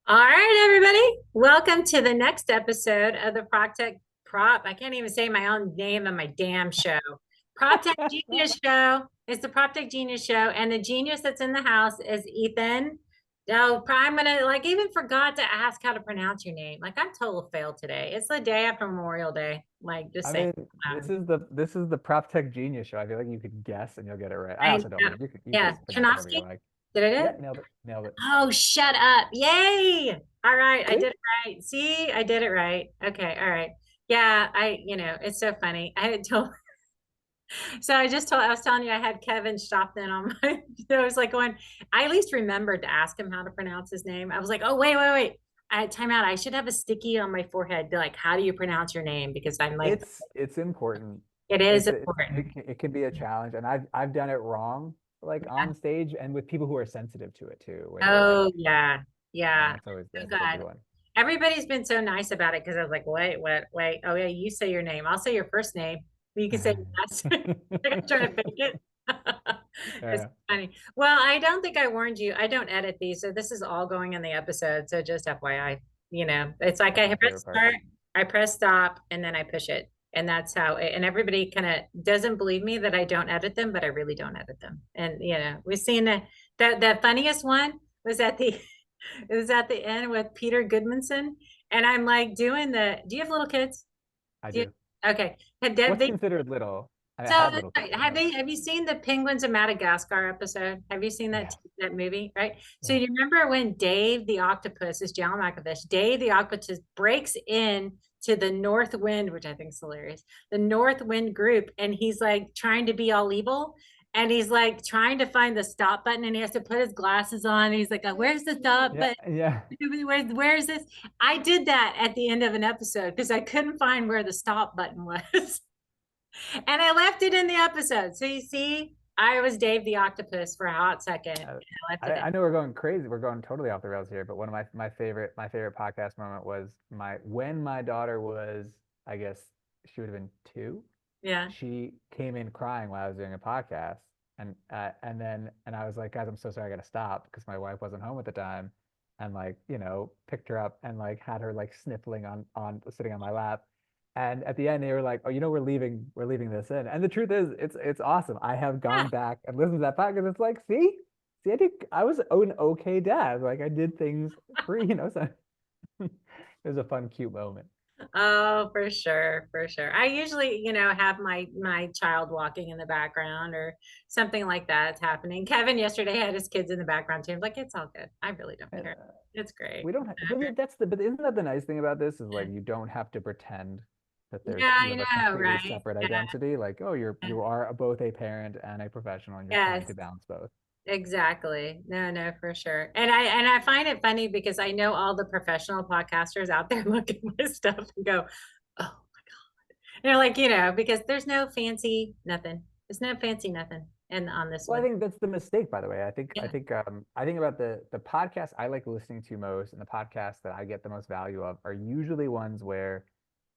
All right, everybody. Welcome to the next episode of the Proptech Prop. I can't even say my own name on my damn show. Proptech Genius Show. It's the Proptech Genius Show, and the genius that's in the house is Ethan. No, I'm gonna even forgot to ask how to pronounce your name. I'm total fail today. It's the day after Memorial Day. Just I saying. mean, this is the Proptech Genius Show. I feel like you could guess and you'll get it right. I I also don't know. know. You could Yeah, pronounce whatever you Chernofsky. like. Did I do Yeah, it? nailed it. Nailed it. Oh, shut up. Yay. All right. I See? did it right. See, I did it right. Okay. All right. Yeah. It's so funny. I had told, so I was telling you, I had Kevin stop then on my, I was like going, I at least remembered to ask him how to pronounce his name. I was like, oh, wait. Time out. I should have a sticky on my forehead. Be like, how do you pronounce your name? Because I'm like, It's important. it is important. It can be a challenge, and I've done it wrong, like Yeah. on stage and with people who are sensitive to it too, where they're like, Oh, yeah. Yeah. So that's a tricky good. one. Everybody's been so nice about it because I was like, wait. Oh, yeah, you say your name. I'll say your first name. You can say your last name. I'm trying to fake it. It's Yeah, funny. Well, I don't think I warned you. I don't edit these, so this is all going in the episode. So just FYI, it's like that's I my press favorite part. start, I press stop, and then I push it. And that's how and everybody kind of doesn't believe me that I don't edit them, but I really don't edit them. And we've seen the funniest one was at the it was at the end with Peter Goodmanson. And I'm like doing do you have little kids? I Do you, do. okay. What's They, considered little? I so have little kids. I know. have you seen the Penguins of Madagascar episode? Have you seen Yeah, that movie? Right. So yeah, you remember when Dave the octopus is John Malkovich, Dave the octopus breaks in to the North Wind, which I think is hilarious, the North Wind group, and he's like trying to be all evil. And he's like trying to find the stop button, and he has to put his glasses on. And he's like, "Where's the stop yeah, button? yeah. Where's this?" I did that at the end of an episode because I couldn't find where the stop button was. And I left it in the episode. So you see, I was Dave the Octopus for a hot second. And Uh, I left it in. I know we're going crazy. We're going totally off the rails here, but one of my favorite podcast moment was my when my daughter was, I guess she would have been 2. Yeah. She came in crying while I was doing a podcast, and I was like, guys, I'm so sorry, I gotta stop because my wife wasn't home at the time, and like picked her up and like had her like sniffling on sitting on my lap. And at the end, they were like, "Oh, we're leaving this in." And the truth is, it's awesome. I have Yeah. gone back and listened to that podcast. It's like, see, I was an okay dad. Like I did things for. So it was a fun, cute moment. Oh, for sure, for sure. I usually, have my child walking in the background or something like that's happening. Kevin yesterday had his kids in the background too. I'm like, it's all good. I really don't care. Uh, It's great. we don't. But isn't that the nice thing about this? Is like you don't have to pretend that Yeah, you I have a know, completely right? separate Yeah. identity. Like, oh, you are both a parent and a professional, and you're trying Yes. to balance both. Exactly. No, for sure. And I find it funny because I know all the professional podcasters out there look at my stuff and go, "Oh," and they're like, because there's no fancy nothing. There's no fancy nothing and on this Well, I one. think that's the mistake, by the way. Yeah. I think about the podcasts I like listening to most and the podcasts that I get the most value of are usually ones where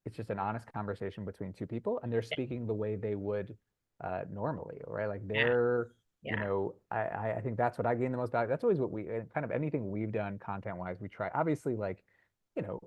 it's just an honest conversation between two people and they're speaking the way they would normally, right? Like Yeah. they're, Yeah. I think that's what I gain the most value. That's always what we kind of anything we've done content wise, we try. Obviously, like,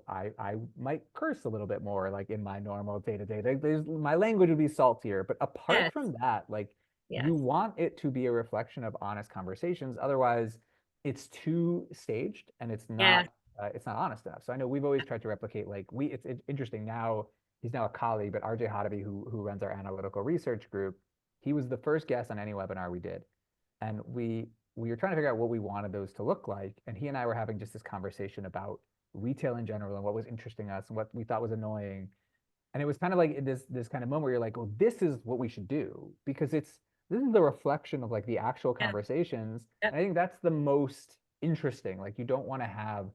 I might curse a little bit more like in my normal day to day. There's my language would be saltier, but apart Yes. from that, like you Yes. want it to be a reflection of honest conversations. Otherwise, it's too staged and Yes. it's not honest enough. So I know we've always tried to replicate like it's interesting now. He's now a colleague, but RJ Hodaby, who runs our analytical research group, he was the first guest on any webinar we did, and we were trying to figure out what we wanted those to look like. And he and I were having just this conversation about retail in general and what was interesting us and what we thought was annoying. And it was kind of like this kind of moment where you're like, well, this is what we should do because this is the reflection of like the actual Yes. conversations. And Yep. I think that's the most interesting. Like you don't want to have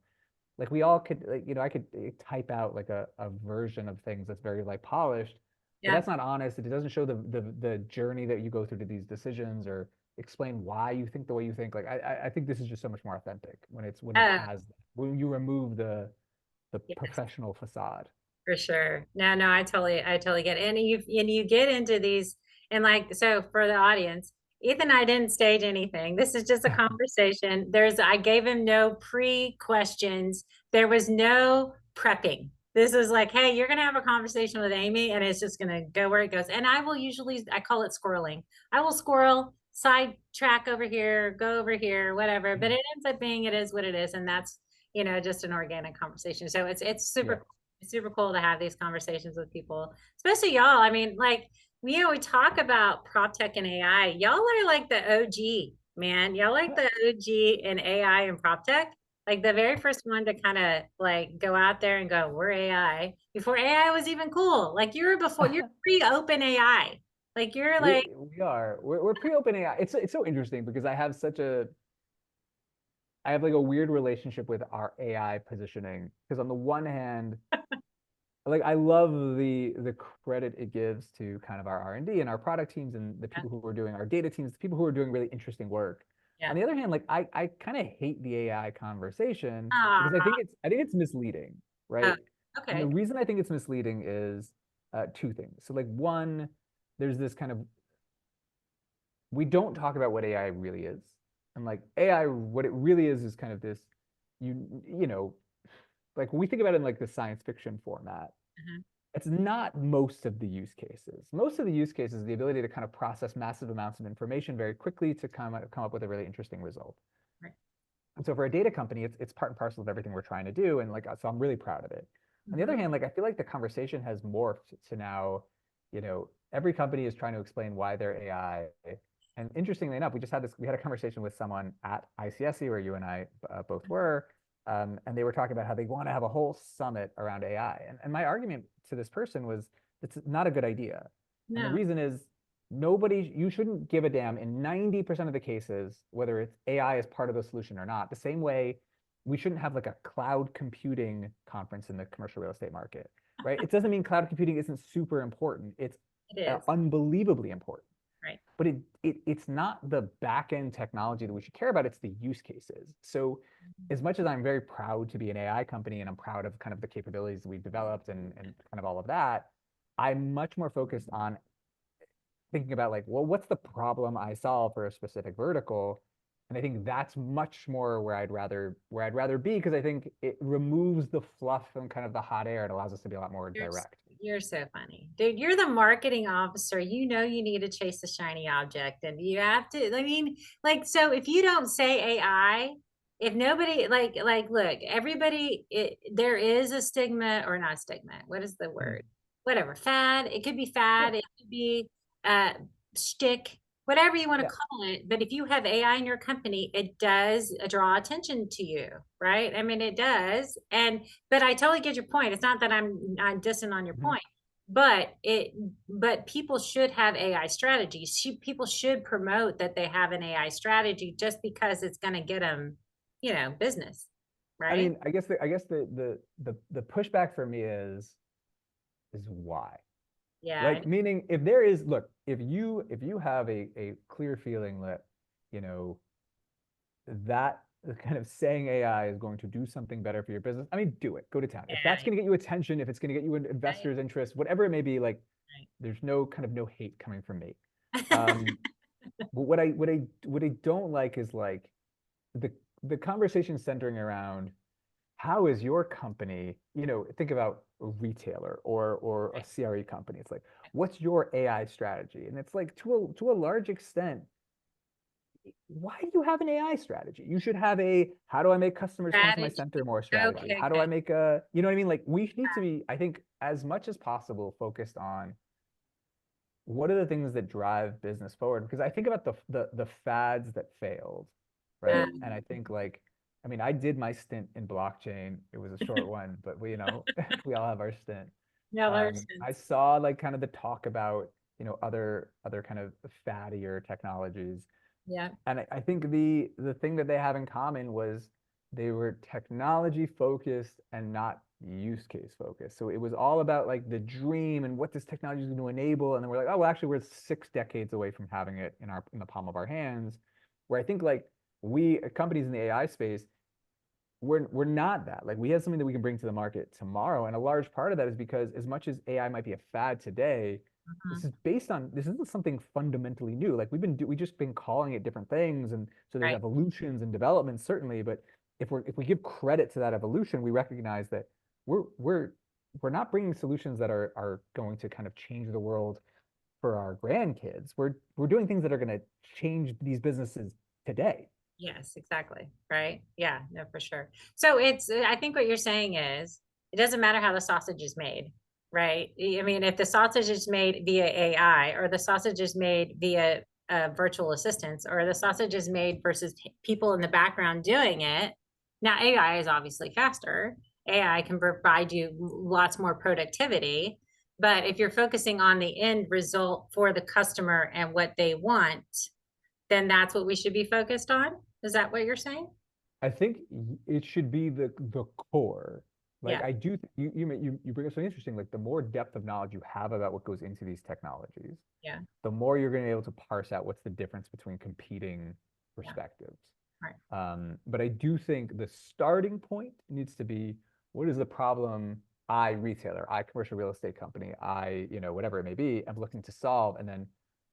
like we all could like, I could type out like a version of things that's very like polished, but Yeah. that's not honest. It doesn't show the journey that you go through to these decisions or explain why you think the way you think. Like I think this is just so much more authentic when it Oh, has that. When you remove the yes. professional facade. For sure. No, I totally get it. And you get into these and so for the audience, Ethan and I didn't stage anything. This is just a conversation. I gave him no pre-questions. There was no prepping. This is like, hey, you're gonna have a conversation with Amy, and it's just gonna go where it goes. And I call it squirreling. I will squirrel, sidetrack over here, go over here, whatever. But it ends up being it is what it is, and that's just an organic conversation. So it's super Yeah. cool. It's super cool to have these conversations with people, especially y'all. I mean, like we talk about prop tech and AI. Y'all are like the OG, man. Y'all like the OG in AI and prop tech. Like the very first one to kind of like go out there and go, we're AI before AI was even cool. Like you're pre-open AI. Like you're like, We are. We're pre-open AI. It's so interesting because I have like a weird relationship with our AI positioning. Because on the one hand, like I love the credit it gives to kind of our R&D and our product teams and the yeah, people who are doing our data teams, the people who are doing really interesting work. yeah. On the other hand, like I kind of hate the AI conversation because Ah, I think it's misleading, oh, right? And the okay. reason I think it's misleading is two things. So like one, there's this kind of we don't talk about what AI really is. And like AI, what it really is kind of this, you know, like when we think about it in like the science fiction format, Mhm. it's not most of the use cases. Most of the use cases is the ability to kind of process massive amounts of information very quickly to come up with a really interesting result. Right. And so for a data company, it's part and parcel of everything we're trying to do. And like, so I'm really proud of it. On the Mhm. other hand, like I feel like the conversation has morphed to now, every company is trying to explain why they're AI. And interestingly enough, we had a conversation with someone at ICSC where you and I both were, and they were talking about how they want to have a whole summit around AI. And my argument to this person was it's not a good idea. And the No, reason is you shouldn't give a damn in 90% of the cases, whether it's AI is part of the solution or not. The same way we shouldn't have like a cloud computing conference in the commercial real estate market, right? It doesn't mean cloud computing isn't super important. It's it is. unbelievably important. Right. But it's not the back end technology that we should care about. It's the use cases. So as much as I'm very proud to be an AI company and I'm proud of kind of the capabilities that we've developed and kind of all of that, I'm much more focused on thinking about like, well, what's the problem I solve for a specific vertical? And I think that's much more where I'd rather be because I think it removes the fluff and kind of the hot air. It allows us to be a lot more You're direct. you're so funny. Dude, you're the marketing officer. You know you need to chase the shiny object and you have to, I mean, like, so if you don't say AI, if nobody look, everybody there is a stigma or not stigma. What is the Mhm. word? Whatever. Fad. It could be Yeah, fad, it could be shtick, whatever you want to yeah. call it. But if you have AI in your company, it does draw attention to you, right? I mean, it does. But I totally get your point. It's not that I'm dissing on your Mhm. point, but people should have AI strategies. People should promote that they have an AI strategy just because it's going to get them, business, I right? mean, I guess the pushback for me is why? Yeah. Like meaning if there is look, if you have a clear feeling that, you know, that kind of saying AI is going to do something better for your business, I mean, do it. Go to town. If that's Yeah. going to get you attention, if it's going to get you an Right, investors' interest, whatever it may be, like there's no hate coming from me. right. Um, but what I don't like is like the the conversation centering around how is your company, think about a retailer or a CRE company. It's like, what's your AI strategy? And it's like to a large extent, why do you have an AI strategy? You should have a how do I make customers come to my Strategy. center more strategy? Okay, How do I good. make a, you know what I mean? Like we need to be, I think, as much as possible focused on what are the things that drive business forward? Because I think about the fads that failed, Uh, right? And I think like, I mean, I did my stint in blockchain. It was a short one, but we all have our stint. I Miller's. saw like kind of the talk about, other kind of fattier technologies. Yeah. And I think the thing that they have in common was they were technology focused and not use case focused. So it was all about like the dream and what this technology is going to enable. And then we're like, oh, well, actually, we're 6 decades away from having it in the palm of our hands. Where I think like we companies in the AI space, we're not that. Like we have something that we can bring to the market tomorrow. And a large part of that is because as much as AI might be a fad today, Mhm. This isn't something fundamentally new. Like we just been calling it different things, and so there's Right. evolutions and developments certainly. But if we give credit to that evolution, we recognize that we're we're we're not bringing solutions that are going to kind of change the world for our grandkids. We're doing things that are going to change these businesses today. Yes, exactly. Right. Yeah, no, for sure. So I think what you're saying is it doesn't matter how the sausage is made, right? I mean, if the sausage is made via AI or the sausage is made via virtual assistants or the sausage is made versus people in the background doing it. Now, AI is obviously faster. AI can provide you lots more productivity. But if you're focusing on the end result for the customer and what they want, then that's what we should be focused on. Is that what you're saying? I think it should be the core. Like Yeah, I do, you bring up something interesting. Like the more depth of knowledge you have about what goes into these technologies, yeah, the more you're going to be able to parse out what's the difference between competing yeah, perspectives. right. But I do think the starting point needs to be what is the problem I retailer, I commercial real estate company, I, whatever it may be, I'm looking to solve, and then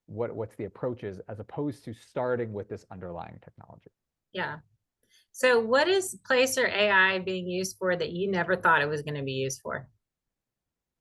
what's the approaches as opposed to starting with this underlying technology. Yeah. So what is Placer AI being used for that you never thought it was going to be used for?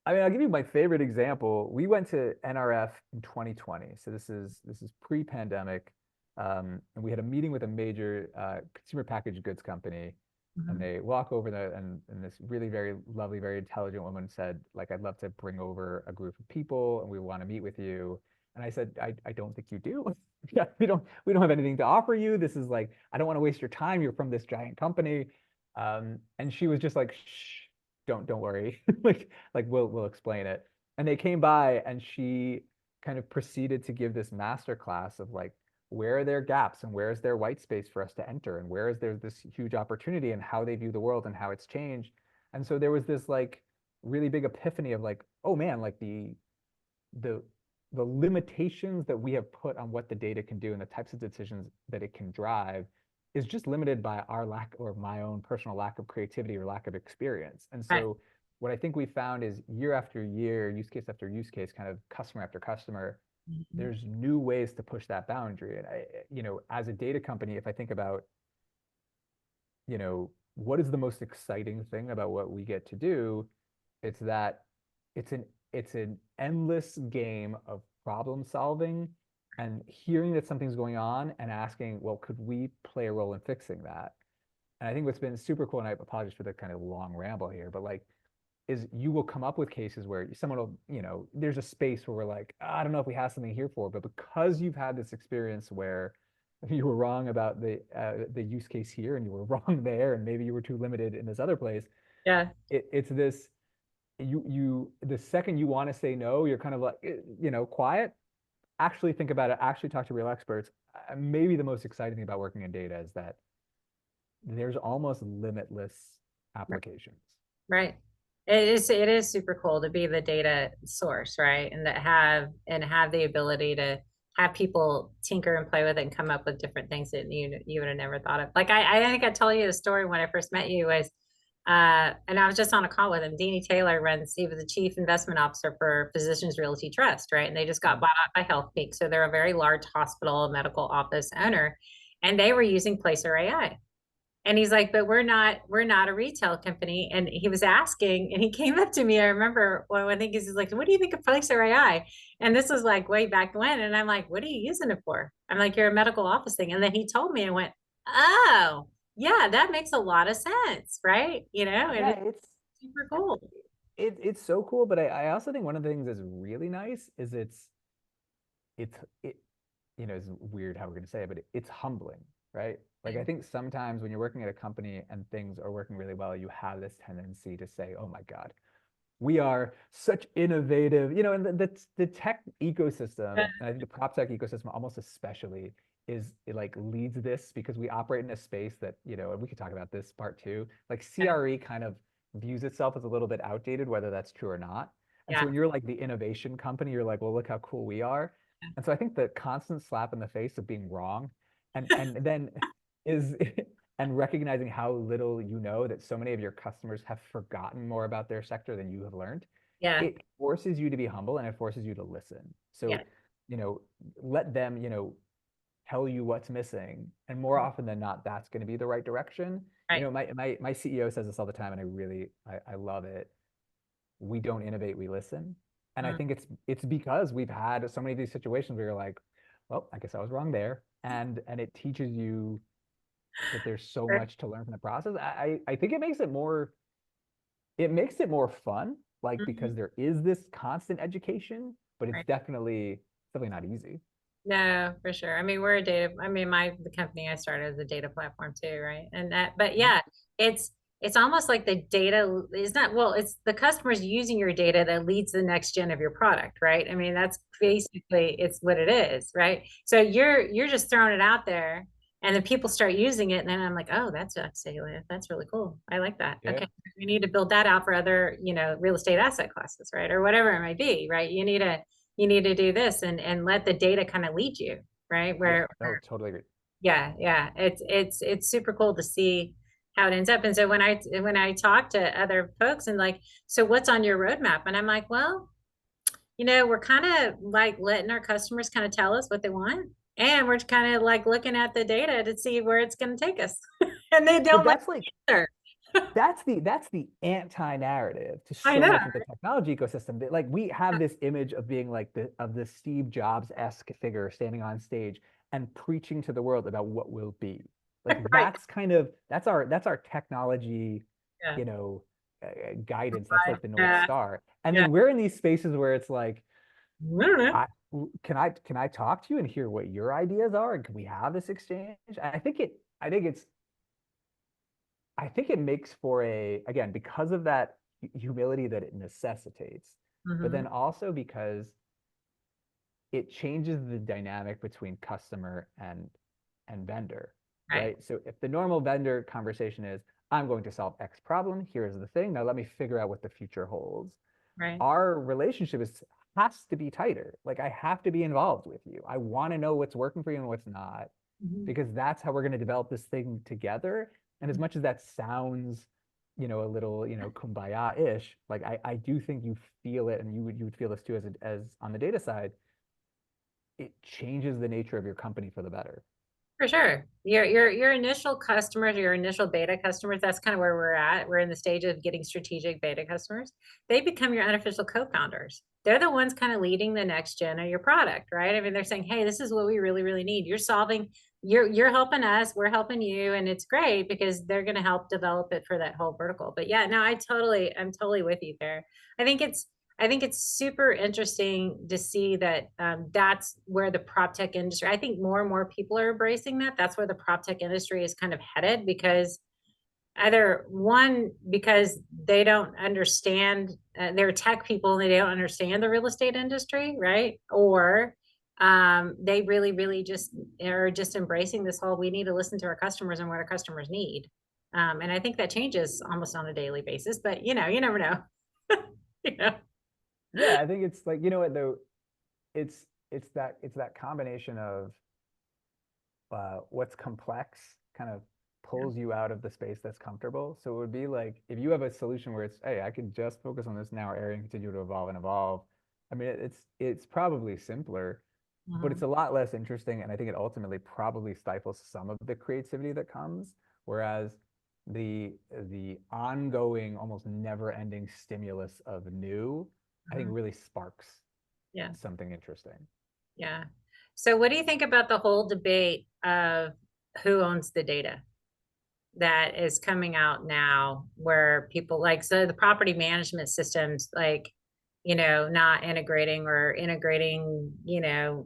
I mean, I'll give you my favorite example. We went to NRF in 2020, so this is pre-pandemic, and we had a meeting with a major consumer packaged goods company, and Mhm. they walk over and this really very lovely, very intelligent woman said, like, I'd love to bring over a group of people, and we want to meet with you. And I said, I don't think you do. Yeah, we don't have anything to offer you. This is like, I don't want to waste your time. You're from this giant company. And she was just like, shh, don't worry. Like we'll explain it. And they came by and she kind of proceeded to give this master class of like where are their gaps and where is there white space for us to enter and where is there this huge opportunity and how they view the world and how it's changed. And so there was this like really big epiphany of like, oh man, like the the limitations that we have put on what the data can do and the types of decisions that it can drive is just limited by our lack or my own personal lack of creativity or lack of experience. And Right. so what I think we found is year after year, use case after use case, kind of customer after customer, Mhm. there's new ways to push that boundary. And as a data company, if I think about, what is the most exciting thing about what we get to do, it's that it's an endless game of problem solving and hearing that something's going on and asking, well, could we play a role in fixing that? And I think what's been super cool, and I apologize for the kind of long ramble here, but like, is you will come up with cases where someone will, there's a space where we're like, I don't know if we have something here for, but because you've had this experience where you were wrong about the use case here and you were wrong there, and maybe you were too limited in this other place, Yeah. it's this the second you want to say no, you're kind of like, quiet, actually think about it, actually talk to real experts. Maybe the most exciting thing about working in data is that there's almost limitless applications. Right. It is super cool to be the data source, right? And that have the ability to have people tinker and play with it and come up with different things that you would have never thought of. Like I think I told you the story when I first met you was and I was just on a call with him. Deanie Taylor he was the chief investment officer for Physicians Realty Trust, right? And they just got Mhm. bought out by HealthPeak. So they're a very large hospital, medical office owner. And they were using Placer AI. And he's like, but we're not a retail company. And he was asking, and he came up to me. I remember I think he's like, what do you think of Placer AI? And this was like way back when. And I'm like, what are you using it for? I'm like, you're a medical office thing. And then he told me and went, oh, yeah, that makes a lot of sense, right? And Yeah, it's super and cool. it's so cool, but I also think one of the things that's really nice is it's it it's weird how we're going to say it, but it's humbling, right? Like I think sometimes when you're working at a company and things are working really well, you have this tendency to say, "Oh my God, we are such innovative," and the tech ecosystem, and I think the prop tech ecosystem almost especially is it like leads this because we operate in a space that, and we could talk about this part too, like CRE kind of views itself as a little bit outdated, whether that's true or not. And so Yeah. when you're like the innovation company, you're like, well, look how cool we are. And so I think the constant slap in the face of being wrong and then is and recognizing how little that so many of your customers have forgotten more about their sector than you have learned Yeah. it forces you to be humble and it forces you to listen. Yeah. So, you know, let them, tell you what's missing. And more often than not, that's going to be the right direction. Right. My CEO says this all the time, and I love it. We don't innovate, we listen. And I Mm. think it's because we've had so many of these situations where you're like, well, I guess I was wrong there. And it teaches you that there's so Sure. much to learn from the process. I think it makes it more fun, like Mhm. because there is this constant education, but it's Right. definitely not easy. No, for sure. I mean, we're a data, I mean, the company I started is a data platform too, right? And that, but Mhm. yeah, it's, it's almost like the data is not, well, it's the customers using your data that leads the next gen of your product, right? I mean, that's Sure. basically, it's what it is, right? So you're just throwing it out there and then people start using it. And then I'm like, oh, that's really cool. I like that. Yeah. Okay. We need to build that out for other, real estate asset classes, right? Or whatever it might be, right? You need to do this and let the data kind of lead you, right? Yeah. Where No, totally agree. yeah, yeah, it's super cool to see how it ends up. And so when I talk to other folks and like, so what's on your roadmap? And I'm like, well, we're kind of like letting our customers kind of tell us what they want. And we're kind of like looking at the data to see where it's going to take us. And they But don't like that's like it either. that's the anti-narrative to I so know. much of the technology ecosystem. Like we have this image of being like the Steve Jobs-esque figure standing on stage and preaching to the world about what will be. Like Right. that's our technology, Yeah. you know, guidance. That's like the North Yeah. Star. And Yeah. then we're in these spaces where it's like, I don't know. I can I talk to you and hear what your ideas are? And can we have this exchange? I think it makes for again, because of that humility that it necessitates, but Mm-hmm. then also because it changes the dynamic between customer and vendor, Right. right? So if the normal vendor conversation is, I'm going to solve X problem, here's the thing, now let me figure out what the future holds. Right. Our relationship has to be tighter. Like I have to be involved with you. I want to know what's working for you and what's not, Mm-hmm. because that's how we're going to develop this thing together. And as much as that sounds, a little, kumbaya-ish, like I do think you feel it, and you would feel this too as on the data side, it changes the nature of your company for the better. For sure. Your initial customers, your initial beta customers, that's kind of where we're at. We're in the stage of getting strategic beta customers. They become your unofficial co-founders. They're the ones kind of leading the next gen of your product, right? I mean, they're saying, "Hey, this is what we really, really need. You're helping us, we're helping you, and it's great because they're going to help develop it for that whole vertical." But yeah, no, I'm totally with you there. I think it's I think it's super interesting to see that that's where the prop tech industry, I think more and more people are embracing that. That's where the prop tech industry is kind of headed because either one, because they don't understand, they're tech people and they don't understand the real estate industry, right? Or they really, really just are just embracing this whole, we need to listen to our customers and what our customers need. And I think that changes almost on a daily basis, but you never know. you know? Yeah, I think it's like, you know what though, it's that combination of what's complex kind of pulls you out of the space that's comfortable. So it would be like if you have a solution where it's, hey, I could just focus on this narrow area and continue to evolve and evolve. I mean, it's probably simpler, but it's Mhm. a lot less interesting, and I think it ultimately probably stifles some of the creativity that comes. Whereas the ongoing, almost never-ending stimulus of new, I think Mhm. really sparks Yeah, something interesting. yeah. So what do you think about the whole debate of who owns the data that is coming out now where people like, so the property management systems, like, not integrating or integrating,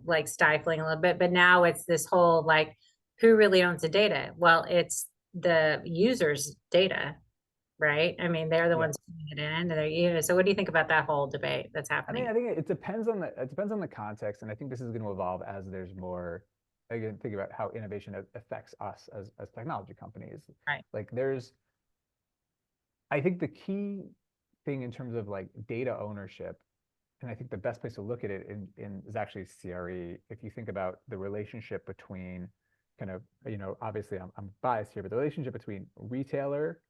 like stifling a little bit, but now it's this whole like, who really owns the data? Well, it's the user's data, right? I mean, they're the Yeah. ones putting it in, and so what do you think about that whole debate that's I mean, happening? I think it depends on the context, and I think this is going to evolve as there's more. Again, think about how innovation affects us as technology companies. Right. Like, I think the key thing in terms of like data ownership, and I think the best place to look at it in is actually CRE. If you think about the relationship between kind of, obviously I'm biased here, but the relationship between retailer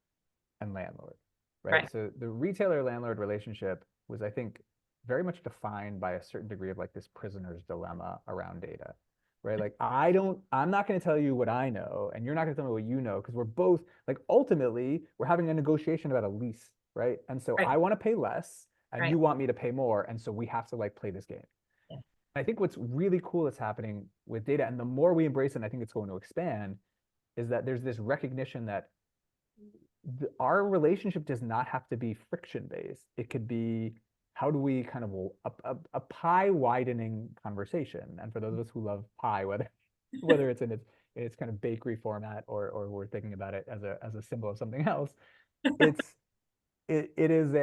and landlord, right? Right. So the retailer landlord relationship was, I think, very much defined by a certain degree of like this prisoner's dilemma around data, right? Like I'm not going to tell you what I know, and you're not going to tell me what you know, because we're both like ultimately we're having a negotiation about a lease, right? And so Right. I want to pay less, and Right. you want me to pay more, and so we have to like play this game. Yeah. I think what's really cool that's happening with data, and the more we embrace it, and I think it's going to expand, is that there's this recognition that our relationship does not have to be friction based. It could be how do we kind of a pie widening conversation. And for those of us who love pie, whether it's in its kind of bakery format or we're thinking about it as a symbol of something else, it's it is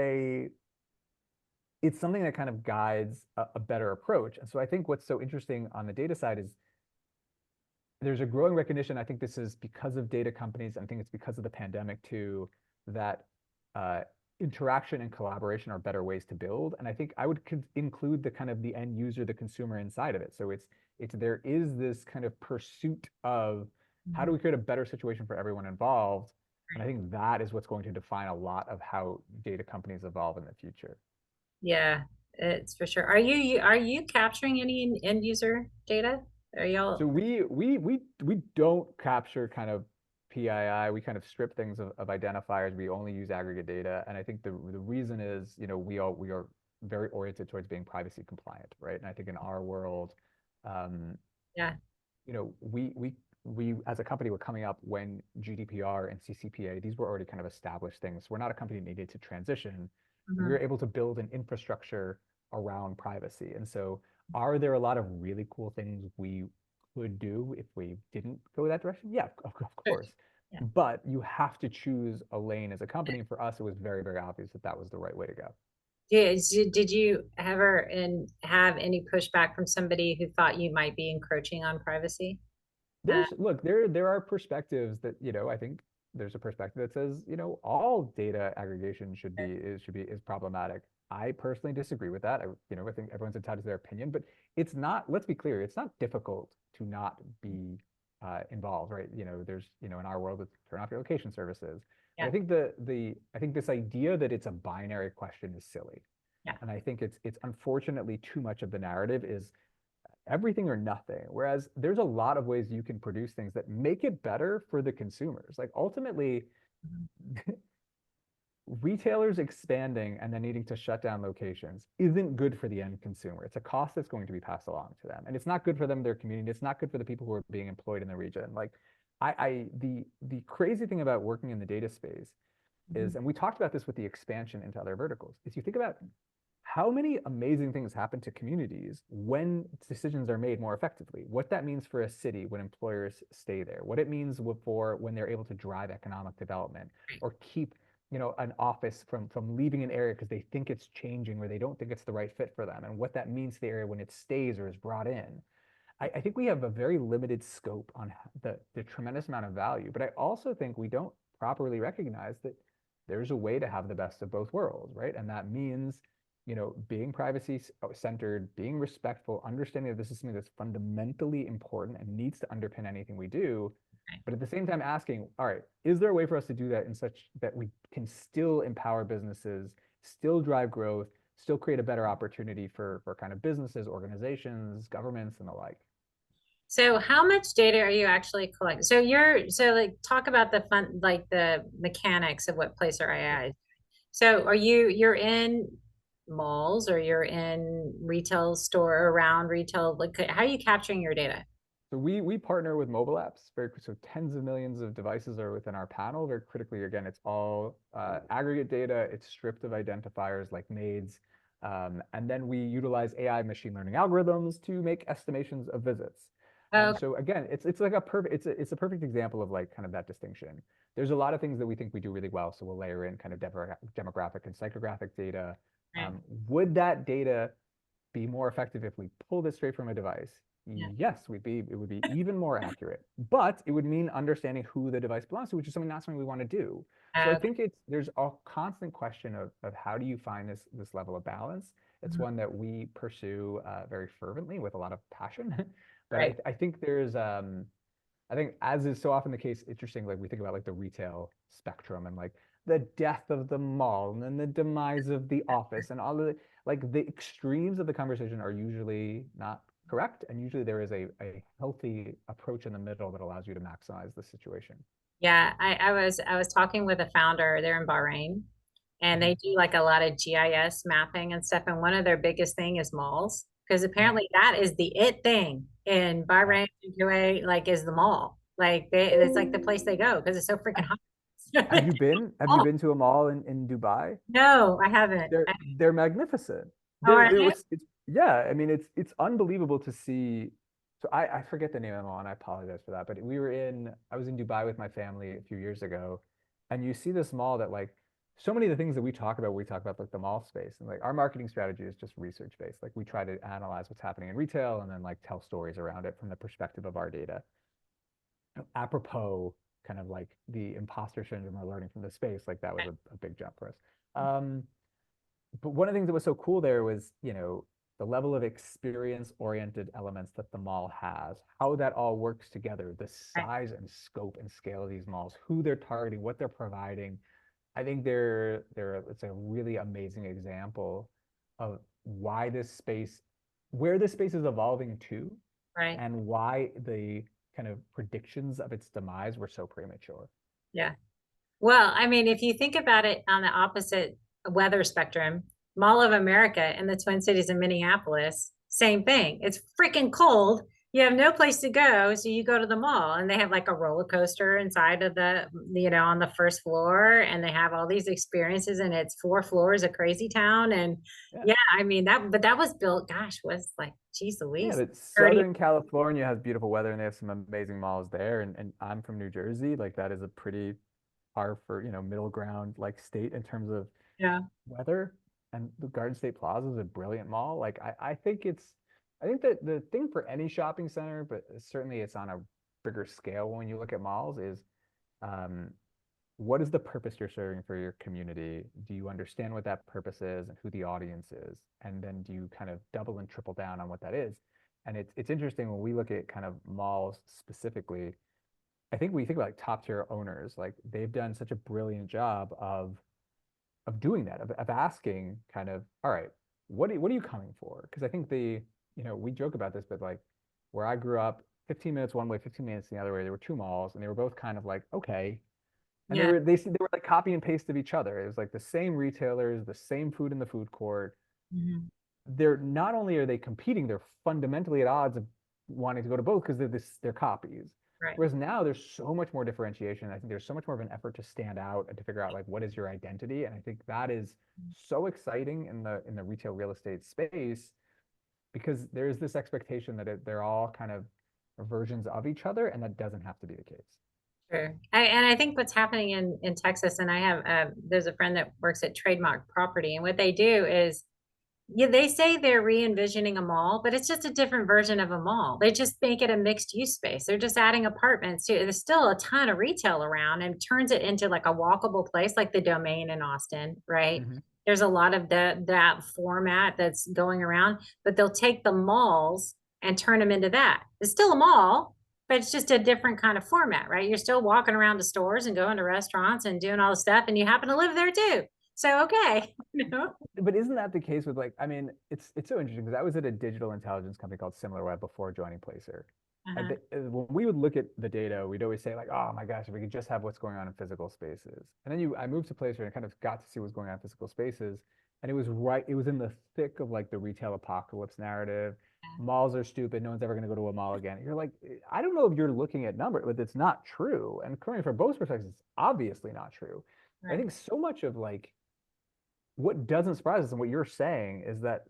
it's something that kind of guides a better approach. And so I think what's so interesting on the data side is there's a growing recognition. I think this is because of data companies. I think it's because of the pandemic too, that uh, interaction and collaboration are better ways to build. And I think I would include the kind of the end user, the consumer inside of it. So it's there is this kind of pursuit of how do Mhm. we create a better situation for everyone involved. And I Right. think that is what's going to define a lot of how data companies evolve in the future. Yeah, it's for sure. Are you capturing any end user data? Are So y'all? we don't capture kind of PII. We kind of strip things of identifiers. We only use aggregate data, and I think the reason is, we are very oriented towards being privacy compliant, right? And I think in our world, um, Yeah. you know, we as a company were coming up when GDPR and CCPA, these were already kind of established things. We're not a company that needed to transition. We were Mhm. able to build an infrastructure around privacy. And so are there a lot of really cool things we could do if we didn't go that direction? Yeah, of Sure. course. Yeah. But you have to choose a lane as a company. And for us, it was very, very obvious that that was the right way to go. Did you ever and have any pushback from somebody who thought you might be encroaching on privacy? Uh, There are perspectives that, I think there's a perspective that says, all data aggregation is problematic. I personally disagree with that. I think everyone's entitled to their opinion, but it's not, let's be clear, it's not difficult to not be involved, right? In our world, it's turn off your location services. But yeah. I think this idea that it's a binary question is silly. Yeah. And I think it's unfortunately too much of the narrative is everything or nothing. Whereas there's a lot of ways you can produce things that make it better for the consumers. Like ultimately, Mhm. retailers expanding and then needing to shut down locations isn't good for the end consumer. It's a cost that's going to be passed along to them. And it's not good for them, their community. It's not good for the people who are being employed in the region. Like the crazy thing about working in the data space Mhm. is, and we talked about this with the expansion into other verticals, is you think about how many amazing things happen to communities when decisions are made more effectively, what that means for a city when employers stay there, what it means for when they're able to drive economic development Right. or keep an office from leaving an area because they think it's changing or they don't think it's the right fit for them, and what that means to the area when it stays or is brought in. I think we have a very limited scope on the tremendous amount of value, but I also think we don't properly recognize that there's a way to have the best of both worlds, right? And that means, being privacy centered, being respectful, understanding that this is something that's fundamentally important and needs to underpin anything we do. Right. But at the same time, asking, all right, is there a way for us to do that in such that we can still empower businesses, still drive growth, still create a better opportunity for kind of businesses, organizations, governments, and the like? So how much data are you actually collecting? So like talk about the fun, like the mechanics of what Placer.ai is. So you're in malls or you're in retail store around retail, like how are you capturing your data? So we partner with mobile apps. So tens of millions of devices are within our panel. Very critically, again, it's all aggregate data. It's stripped of identifiers like NAIDS, and then we utilize AI machine learning algorithms to make estimations of visits. And Oh, so again, it's like a perfect it's a perfect example of like kind of that distinction. There's a lot of things that we think we do really well, so we'll layer in kind of demographic and psychographic data. right. Would that data be more effective if we pulled it straight from a device? Yeah. Yes, it would be even more accurate, but it would mean understanding who the device belongs to, which is not something we want to do. So I Okay. think there's a constant question of how do you find this level of balance. It's Mhm. one that we pursue very fervently with a lot of passion. But Right. I think there's I think, as is so often the case, interesting, like we think about like the retail spectrum and like the death of the mall and then the demise of the office and all of the, like the extremes of the conversation are usually not correct. And usually there is a healthy approach in the middle that allows you to maximize the situation. Yeah, I was talking with a founder there in Bahrain, and Hmm. they do like a lot of GIS mapping and stuff. And one of their biggest thing is malls, because Hmm. apparently that is the it thing in Yeah. Bahrain and Kuwait, like is the mall. Like it's like the place they go because it's so freaking hot. Have you Oh been to a mall in Dubai? no, I haven't. They're magnificent. Oh, They're are it they? was it's yeah, I mean it's unbelievable to see. So I forget the name of the mall and I apologize for that, but I was in Dubai with my family a few years ago, and you see this mall that like so many of the things that we talk about like the mall space, and like our marketing strategy is just research based. Like we try to analyze what's happening in retail and then like tell stories around it from the perspective of our data. Apropos kind of like the imposter syndrome or learning from the space, like that was a big jump for us. Um, but one of the things that was so cool there was, the level of experience oriented elements that the mall has, how that all works together, the Right, size and scope and scale of these malls, who they're targeting, what they're providing. I think it's a really amazing example of where this space is evolving to, right. and why the kind of predictions of its demise were so premature. Yeah. Well, I mean, if you think about it on the opposite weather spectrum, Mall of America in the Twin Cities in Minneapolis, same thing. It's freaking cold. You have no place to go, so you go to the mall, and they have like a roller coaster inside of on the first floor, and they have all these experiences, and it's 4 floors of crazy town. And Yeah. yeah, I mean but that was built, gosh, was like, geez Yeah, Louise, but 30. Southern California has beautiful weather and they have some amazing malls there. And I'm from New Jersey. Like that is a pretty par for, middle ground like state in terms of Yeah, weather. And the Garden State Plaza is a brilliant mall. Like I think that the thing for any shopping center, but certainly it's on a bigger scale when you look at malls, is um, what is the purpose you're serving for your community? Do you understand what that purpose is and who the audience is? And then do you kind of double and triple down on what that is? And it's interesting when we look at kind of malls specifically. I think we think about like top tier owners, like they've done such a brilliant job of doing that, of asking kind of, all right, what are you coming for? Because I think we joke about this, but like where I grew up, 15 minutes one way, 15 minutes the other way, there were two malls, and they were both kind of like, okay, and yeah. they were like copy and paste of each other. It was like the same retailers, the same food in the food court. Mhm. They're not only are they competing, they're fundamentally at odds of wanting to go to both because they're copies. Right. Whereas now there's so much more differentiation. I think there's so much more of an effort to stand out and to figure out like what is your identity. And I think that is so exciting in the retail real estate space because there's this expectation that they're all kind of versions of each other, and that doesn't have to be the case. Sure. And I think what's happening in Texas, and I have, there's a friend that works at Trademark Property, and what they do is, yeah, they say they're re-envisioning a mall, but it's just a different version of a mall. They just make it a mixed use space. They're just adding apartments to it. There's still a ton of retail around and turns it into like a walkable place, like the Domain in Austin, right? Mm-hmm. There's a lot of that format that's going around, but they'll take the malls and turn them into that. It's still a mall, but it's just a different kind of format, right? You're still walking around to stores and going to restaurants and doing all the stuff, and you happen to live there too. So okay, you know. But isn't that the case with like, I mean, it's so interesting because I was at a digital intelligence company called SimilarWeb before joining Placer. And Uh-huh. when we would look at the data, we'd always say like, oh my gosh, if we could just have what's going on in physical spaces. And then I moved to Placer and kind of got to see what's going on in physical spaces. And it was in the thick of like the retail apocalypse narrative. Malls are stupid. No one's ever going to go to a mall again. You're like, I don't know if you're looking at numbers, but it's not true. And coming from both perspectives, it's obviously not true. I Right. think so much of like what doesn't surprise us and what you're saying is that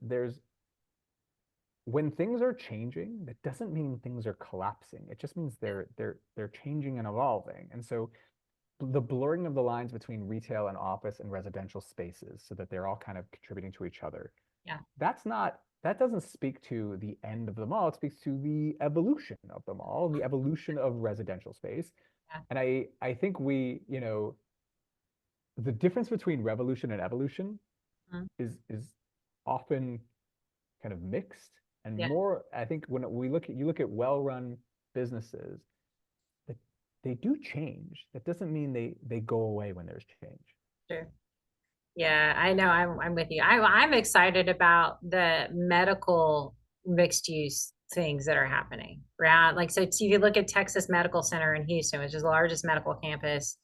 when things are changing, that doesn't mean things are collapsing. It just means they're changing and evolving. And so the blurring of the lines between retail and office and residential spaces so that they're all kind of contributing to each other. Yeah. That doesn't speak to the end of the mall. It speaks to the evolution of the mall, the evolution of residential space. Yeah. And I think the difference between revolution and evolution Mhm. is often kind of mixed and Yeah. more. I think when you look at well-run businesses, they do change. That doesn't mean they go away when there's change. Sure. Yeah, I know. I'm with you. I'm excited about the medical mixed use things that are happening. Right? Like, so you look at Texas Medical Center in Houston, which is the largest medical campus,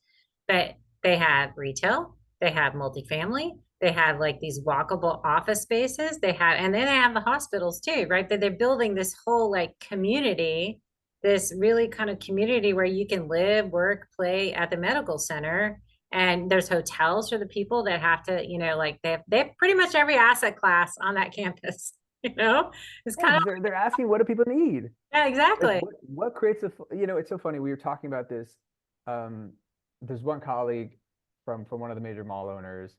but they have retail, they have multifamily, they have like these walkable office spaces, they have, and then they have the hospitals too, right? That they're building this whole like community, this really kind of community where you can live, work, play at the medical center. And there's hotels for the people that have to, like they have pretty much every asset class on that campus. It's Yeah, kind of, because they're asking, what do people need? yeah, Like exactly. what creates it's so funny. We were talking about this. Um, there's one colleague from one of the major mall owners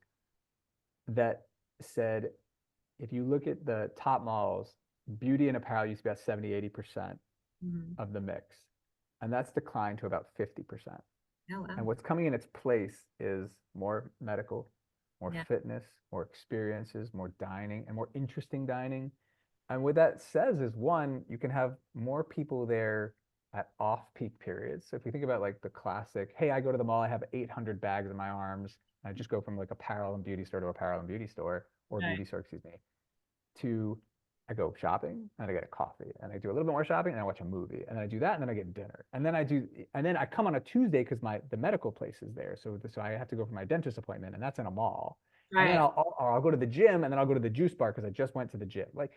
that said, if you look at the top malls, beauty and apparel used to be about 70-80% Mhm. of the mix. And that's declined to about 50%. Oh, wow. And what's coming in its place is more medical, more Yeah. fitness, more experiences, more dining, and more interesting dining. And what that says is, one, you can have more people there at off-peak periods. So if you think about like the classic, hey, I go to the mall, I have 800 bags in my arms, and I just go from like apparel and beauty store to apparel and beauty store, or Right. beauty store, excuse me, to I go shopping and I get a coffee and I do a little bit more shopping and I watch a movie and then I do that and then I get dinner and then I come on a Tuesday because the medical place is there, so I have to go for my dentist appointment and that's in a mall, and then Right. I'll go to the gym and then I'll go to the juice bar because I just went to the gym. Like,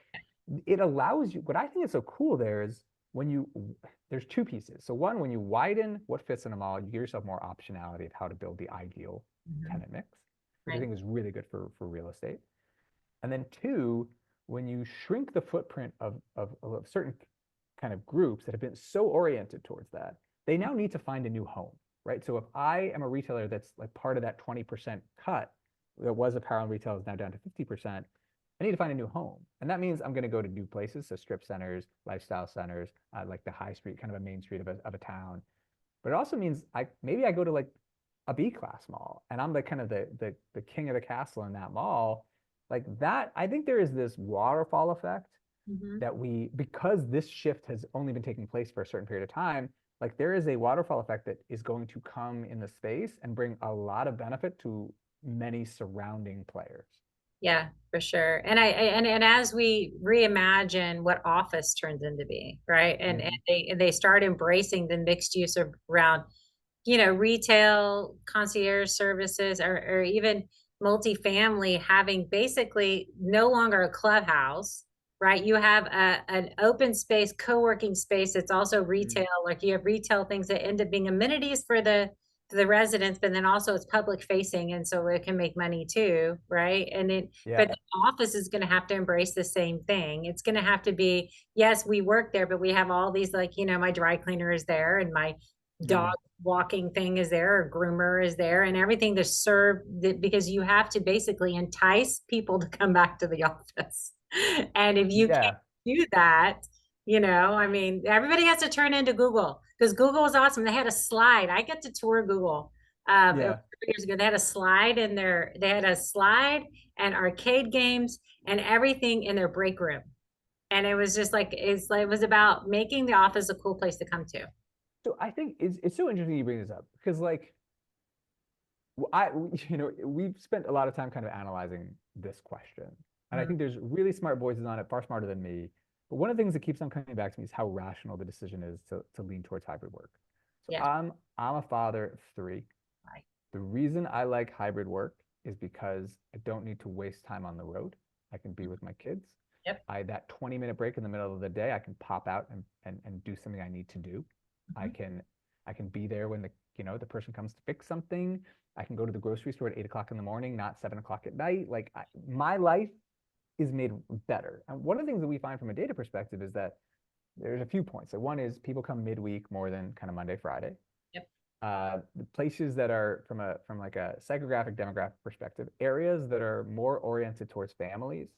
it allows you. What I think is so cool there is when you there's two pieces. So one, when you widen what fits in a mall, you give yourself more optionality of how to build the ideal Mhm. tenant mix, which I Right. think is really good for real estate. And then two, when you shrink the footprint of certain kind of groups that have been so oriented towards that, they now need to find a new home, right? So if I am a retailer that's like part of that 20% cut that was apparel and retail is now down to 50%, I need to find a new home. And that means I'm going to go to new places, so strip centers, lifestyle centers, like the high street, kind of a main street of a town. But it also means maybe I go to like a B class mall and I'm the kind of the king of the castle in that mall. Like that, I think there is this waterfall effect Mhm. that because this shift has only been taking place for a certain period of time, like there is a waterfall effect that is going to come in the space and bring a lot of benefit to many surrounding players. Yeah, for sure. And as we reimagine what office turns into be, right? And Mhm. they start embracing the mixed use around, retail, concierge services, or even multifamily having basically no longer a clubhouse, right? You have an open space, co-working space. It's also Mhm. retail. Like you have retail things that end up being amenities for the residents, but then also it's public facing. And so it can make money too, right? Yeah. But the office is going to have to embrace the same thing. It's going to have to be, yes, we work there, but we have all these, like, my dry cleaner is there and my dog Mhm. walking thing is there, or groomer is there, and everything to serve because you have to basically entice people to come back to the office. And if you can't Yeah. do that, I mean, everybody has to turn into Google because Google is awesome. They had a slide. I get to tour Google. It was Yeah. 3 years ago. They had a slide and arcade games and everything in their break room. And it was just like, it was about making the office a cool place to come to. So I think it's so interesting you bring this up because like I we've spent a lot of time kind of analyzing this question, and I Mm, think there's really smart voices on it, far smarter than me. But one of the things that keeps on coming back to me is how rational the decision is to lean towards hybrid work. So yeah. I'm a father of three. Right. The reason I like hybrid work is because I don't need to waste time on the road. I can be with my kids. Yep. That 20-minute break in the middle of the day, I can pop out and do something I need to do. I Mhm. can I can be there when the person comes to fix something. I can go to the grocery store at 8 o'clock in the morning, not 7 o'clock at night. Like my life is made better. And one of the things that we find from a data perspective is that there's a few points. So one is people come midweek more than kind of Monday, Friday. Yep. The places that are from like a psychographic demographic perspective, areas that are more oriented towards families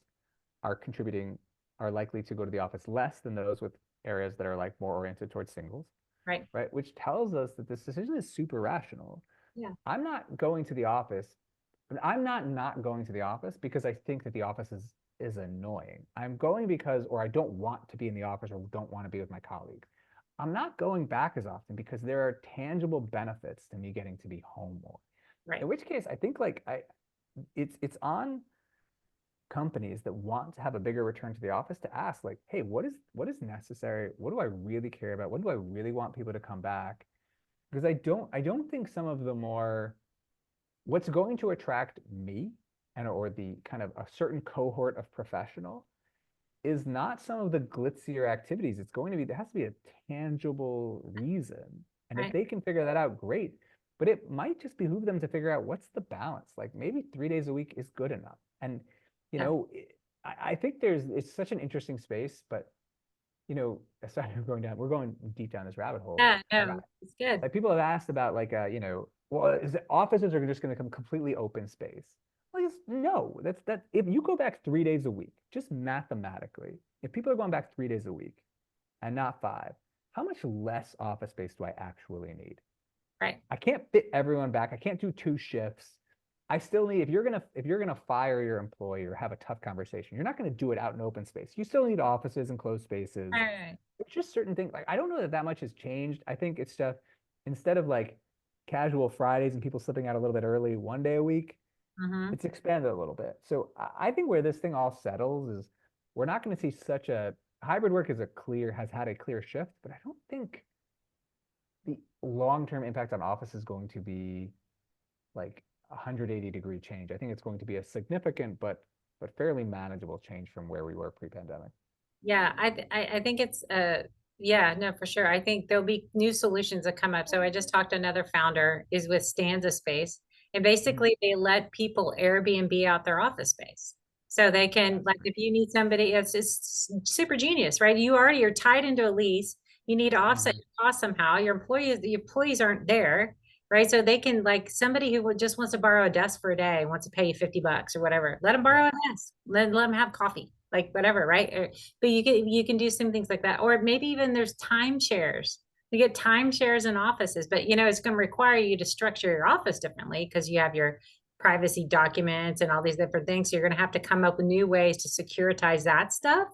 are contributing are likely to go to the office less than those with areas that are like more oriented towards singles, Right. right? Which tells us that this decision is super rational. Yeah. I'm not going to the office. I'm not going to the office because I think that the office is annoying. I'm going because or I don't want to be in the office or don't want to be with my colleagues. I'm not going back as often because there are tangible benefits to me getting to be home more. Right. In which case, I think like it's on companies that want to have a bigger return to the office to ask like, hey, what is necessary? What do I really care about? What do I really want people to come back? Because I don't think some of the more what's going to attract me and or the kind of a certain cohort of professional is not some of the glitzier activities. It's going to be, there has to be a tangible reason. And if Right. they can figure that out, great. But it might just behoove them to figure out what's the balance. Like maybe 3 days a week is good enough. And, you Yeah. know, I think it's such an interesting space, but, aside from we're going deep down this rabbit hole. Yeah. Like, No, it's good. like people have asked about like, well, is it offices are just going to come completely open space? Well, just no. That. If you go back 3 days a week, just mathematically, if people are going back 3 days a week and not five, how much less office space do I actually need? Right. I can't fit everyone back. I can't do two shifts. I still need if you're gonna fire your employee or have a tough conversation, you're not gonna do it out in open space. You still need offices and closed spaces. Right. There's just certain things like I don't know that much has changed. I think it's just instead of like casual Fridays and people slipping out a little bit early 1 day a week, Mm-hmm. it's expanded a little bit. So I think where this thing all settles is we're not going to see such a hybrid work has had a clear shift, but I don't think the long-term impact on office is going to be like 180-degree change. I think it's going to be a significant but fairly manageable change from where we were pre-pandemic. Yeah, I think it's yeah, no, for sure. I think there'll be new solutions that come up. So I just talked to another founder is with Stanza Space, and Mhm. basically they let people Airbnb out their office space. So they can That's like if you need somebody, it's just super genius, right? You already are tied into a lease. You need to offset Mhm. your cost somehow. The employees aren't there, right? So they can like somebody who just wants to borrow a desk for a day, wants to pay you $50 or whatever. Let them Yeah. borrow a desk. Let them have coffee, like whatever, right? But you can do some things like that, or maybe even there's timeshares. You get timeshares in offices, but it's going to require you to structure your office differently because you have your privacy documents and all these different things. So you're going to have to come up with new ways to securitize that stuff.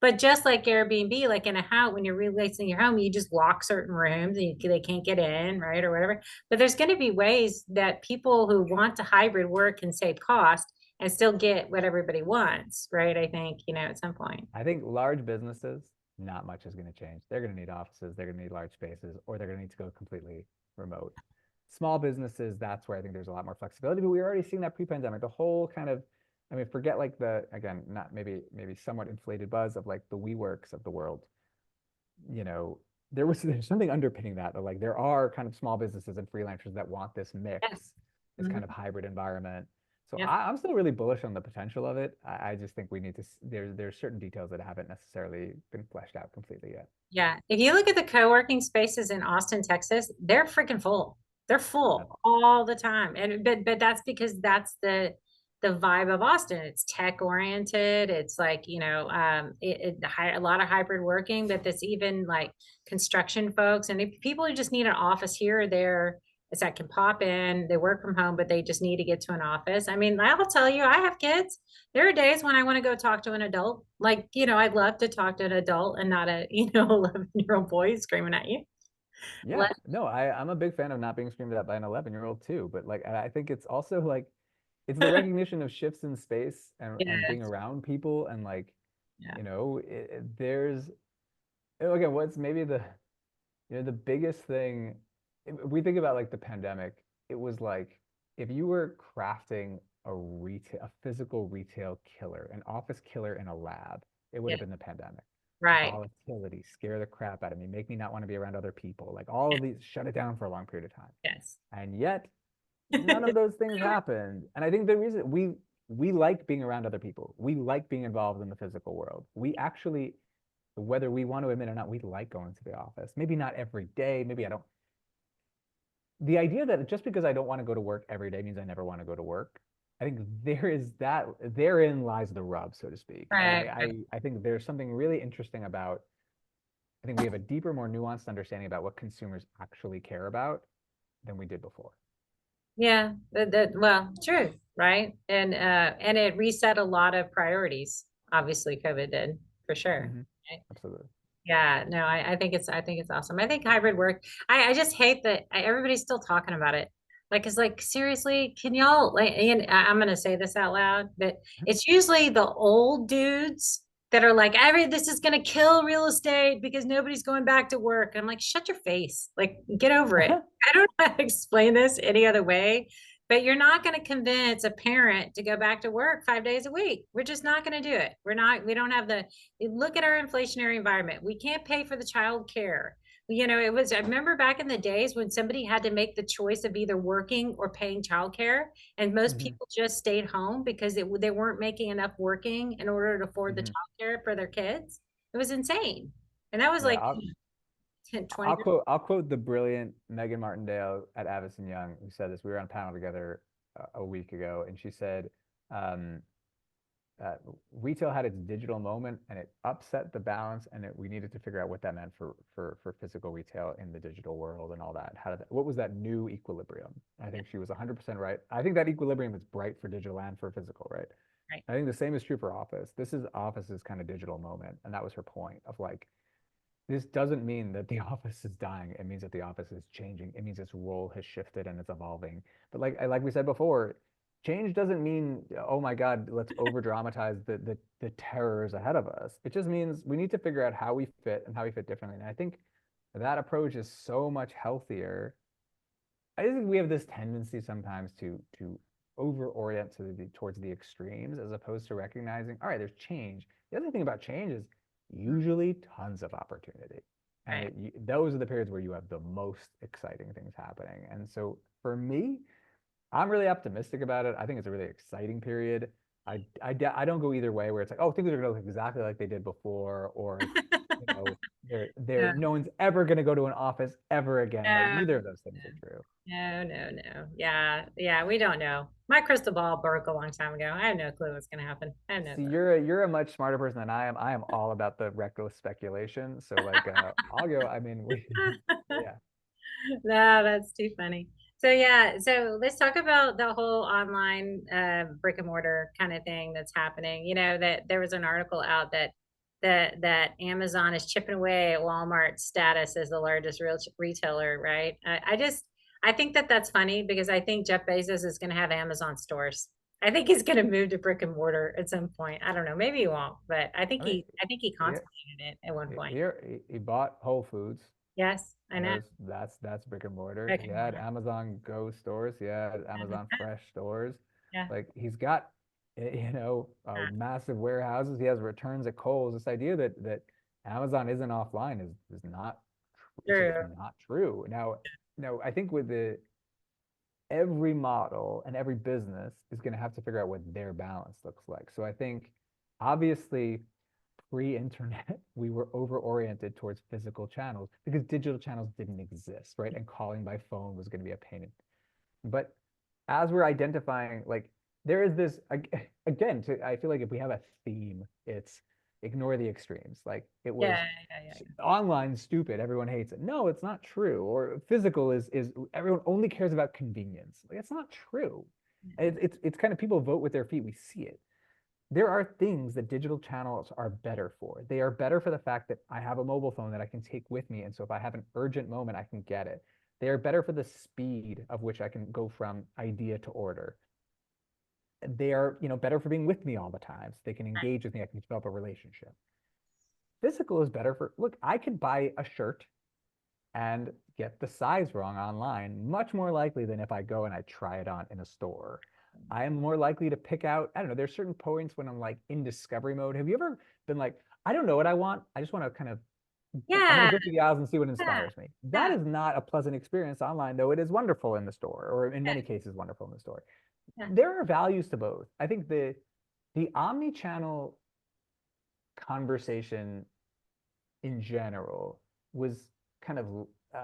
But just like Airbnb, like in a house, when you're releasing your home, you just lock certain rooms and they can't get in, right, or whatever. But there's going to be ways that people who want to hybrid work can save cost and still get what everybody wants, right? I think, at some point. I think large businesses, not much is going to change. They're going to need offices, they're going to need large spaces, or they're going to need to go completely remote. Small businesses, that's where I think there's a lot more flexibility. But we were already seeing that pre-pandemic. The whole kind of, I mean, forget like the again, not maybe somewhat inflated buzz of like the WeWorks of the world. You know, there's something underpinning that. Like there are kind of small businesses and freelancers that want this Yes. mix, this kind of Mhm. hybrid environment. So Yep. I'm still really bullish on the potential of it. I just think we need to there's certain details that haven't necessarily been fleshed out completely yet. Yeah. If you look at the co-working spaces in Austin, Texas, they're freaking full. They're Yeah. full all the time. And but that's because that's the vibe of Austin. It's tech oriented. It's like, a lot of hybrid working, but it's even like construction folks. And if people who just need an office here or there, it's that can pop in, they work from home, but they just need to get to an office. I mean, I will tell you, I have kids. There are days when I want to go talk to an adult. Like, I'd love to talk to an adult and not a, 11-year-old boy screaming at you. Yeah, Let, no, I'm a big fan of not being screamed at by an 11-year-old too, but like I think it's also like it's the recognition of shifts in space and being yes. around people and like, Yeah. there's again, what's maybe the biggest thing if we think about like the pandemic, it was like if you were crafting a physical retail killer, an office killer in a lab, it would Yeah. have been the pandemic. Right. Volatility, scare the crap out of me, make me not want to be around other people. Like all of these, shut it down for a long period of time. Yes. And yet, none of those things happened. And I think the reason we like being around other people, we like being involved in the physical world. We actually, whether we want to admit or not, we like going to the office. Maybe not every day. Maybe I don't. The idea that just because I don't want to go to work every day means I never want to go to work. I think therein lies the rub, so to speak. And Right. I think there's something really interesting about I think we have a deeper, more nuanced understanding about what consumers actually care about than we did before. Yeah. Well, true. Right. And it reset a lot of priorities. Obviously, COVID did for sure. Hmm. Right? Absolutely. Yeah, no, I think it's awesome. I think hybrid work, I just hate that everybody's still talking about it. Like, it's like, seriously, can y'all, like, and I'm gonna say this out loud, but it's usually the old dudes that are like, this is gonna kill real estate because nobody's going back to work. And I'm like, shut your face. Like, get over it. I don't know how to explain this any other way, but you're not going to convince a parent to go back to work 5 days a week. We're just not going to do it. We don't have the, look at our inflationary environment. We can't pay for the child care. I remember back in the days when somebody had to make the choice of either working or paying childcare, and most Mhm. people just stayed home because they weren't making enough working in order to afford the Mhm. childcare for their kids. It was insane. And that was Yeah, like 10, 20 years. I'll quote the brilliant Megan Martindale at Avison Young, who said this. We were on a panel together a week ago, and she said, um, uh, retail had its digital moment and it upset the balance, and we needed to figure out what that meant for physical retail in the digital world and all that. What was that new equilibrium? I think she was 100% right. I think that equilibrium is bright for digital and for physical, right? Right. I think the same is true for office. This is office's kind of digital moment, and that was her point of like, this doesn't mean that the office is dying. It means that the office is changing. It means its role has shifted and it's evolving. But like we said before, change doesn't mean, oh my God, let's over dramatize the terrors ahead of us. It just means we need to figure out how we fit and how we fit differently. And I think that approach is so much healthier. I think we have this tendency sometimes to over orient towards the extremes as opposed to recognizing, all right, there's change. The other thing about change is usually tons of opportunity. And Right. those are the periods where you have the most exciting things happening. And so for me, I'm really optimistic about it. I think it's a really exciting period. I don't go either way where it's like, oh, things are going to look exactly like they did before, or, you know, Yeah. no one's ever going to go to an office ever again. Like No, neither of those things are true. no, no, no. Yeah, yeah, we don't know. My crystal ball broke a long time ago. I have no clue what's going to happen. I have no See, clue. you're a much smarter person than I am. I am all about the reckless speculation. So like I'll go, I mean, yeah. No, that's too funny. So yeah, so let's talk about the whole online brick and mortar kind of thing that's happening. That there was an article out that Amazon is chipping away at Walmart's status as the largest real retailer, right? I think that that's funny because I think Jeff Bezos is going to have Amazon stores. I think he's going to move to brick and mortar at some point. I don't know, maybe he won't, but I mean, I think he he contemplated it at one point. he bought Whole Foods. Yes, I You know. know, that's brick and mortar. Brick He and had mortar. Amazon Go stores. He had Amazon Fresh stores. Yeah. Like he's got, Yeah. massive warehouses. He has returns at Kohl's. This idea that Amazon isn't offline is not, it's just True. not true. Now I think with every model and every business is going to have to figure out what their balance looks like. So I think obviously pre-internet, we were over-oriented towards physical channels because digital channels didn't exist, right? And calling by phone was going to be a pain. But as we're identifying, like there is this again, I feel like if we have a theme, it's ignore the extremes. Like it Yeah, was yeah, yeah, online stupid, everyone hates it. No, it's not true. Or physical is everyone only cares about convenience. Like it's not true. yeah. It's kind of people vote with their feet. We see it. There are things that digital channels are better for. They are better for the fact that I have a mobile phone that I can take with me. And so if I have an urgent moment, I can get it. They are better for the speed of which I can go from idea to order. They are, better for being with me all the time. So they can engage with me. I can develop a relationship. Physical is better for, look, I could buy a shirt and get the size wrong online, much more likely than if I go and I try it on in a store. I am more likely to pick out, I don't know, there's certain points when I'm like in discovery mode. Have you ever been like, I don't know what I want. I just want to kind of, I'm going Yeah, to go through the aisles and see what yeah, inspires me. That yeah, is not a pleasant experience online, though it is wonderful in the store, or in yeah, many cases, wonderful in the store. yeah. There are values to both. I think the omni-channel conversation in general was kind of uh,